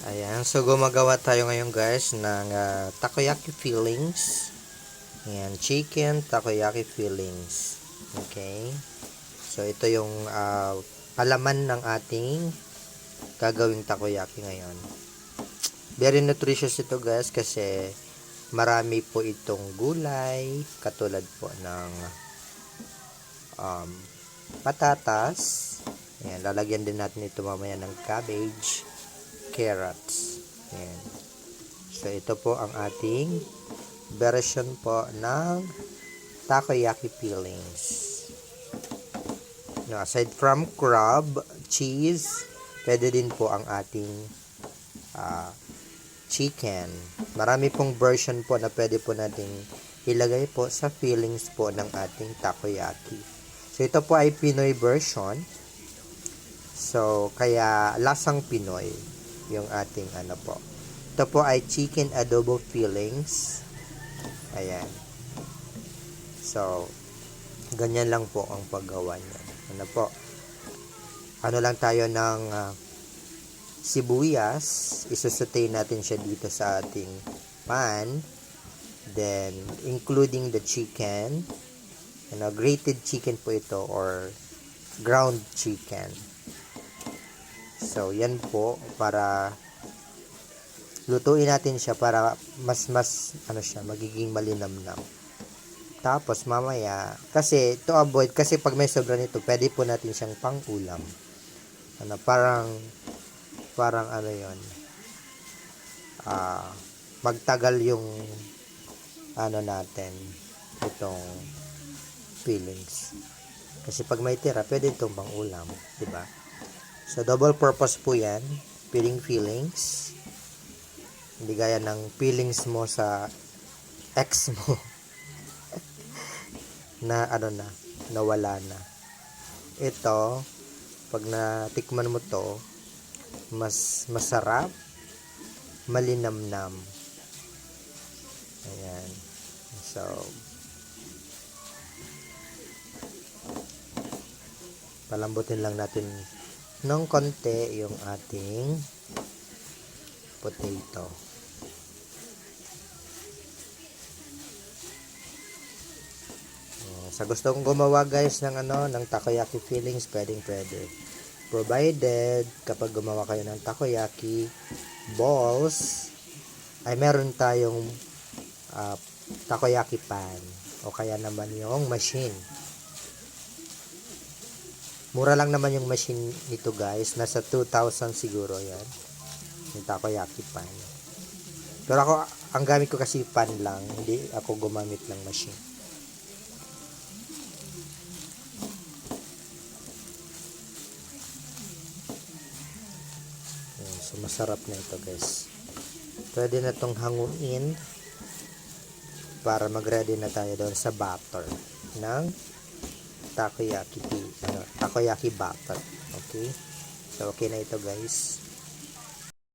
Ayan, so gumagawa tayo ngayon guys ng takoyaki fillings. Ayan, chicken takoyaki fillings. Okay. So ito yung palaman ng ating gagawing takoyaki ngayon. Very nutritious ito guys kasi marami po itong gulay katulad po ng patatas. Ayan, lalagyan din natin ito mamaya ng cabbage, carrots. Ayan. So ito po ang ating version po ng takoyaki fillings. No, aside from crab, cheese, pwede din po ang ating chicken. Marami pong version po na pwede po nating ilagay po sa fillings po ng ating takoyaki. So ito po ay Pinoy version. So kaya lasang Pinoy yung ating ano po. Ito po ay chicken adobo fillings. Ayan. So ganyan lang po ang paggawa niya. Ano po? Ano lang tayo ng sibuyas, isusutay natin siya dito sa ating pan, then including the chicken, grated chicken po ito or ground chicken. So yan po, para lutuin natin siya para mas ano siya, magiging malinamnam. Tapos mamaya, kasi to avoid, kasi pag may sobra nito, pwede po natin siyang pang-ulam. Parang ano yon, magtagal yung ano natin, itong fillings. Kasi pag may tira, pwede itong pang-ulam, diba? So double purpose po yan, fillings. Hindi gaya ng fillings mo sa ex mo na nawala na. Ito, pag natikman mo to, mas masarap, malinamnam. Ayan. So palambutin lang natin ng konti yung ating potato. Sa gusto kong gumawa guys ng ng takoyaki fillings, pwede. Provided kapag gumawa kayo ng takoyaki balls, ay meron tayong takoyaki pan o kaya naman yung machine. Mura lang naman yung machine nito guys, nasa 2,000 siguro yan, yung takoyaki pan. Pero ako, ang gamit ko kasi pan lang, hindi ako gumamit ng machine. So masarap na ito guys. Pwede na itong hanguin para mag-ready na tayo doon sa batter ng takoyaki batter. Okay? So okay na ito guys.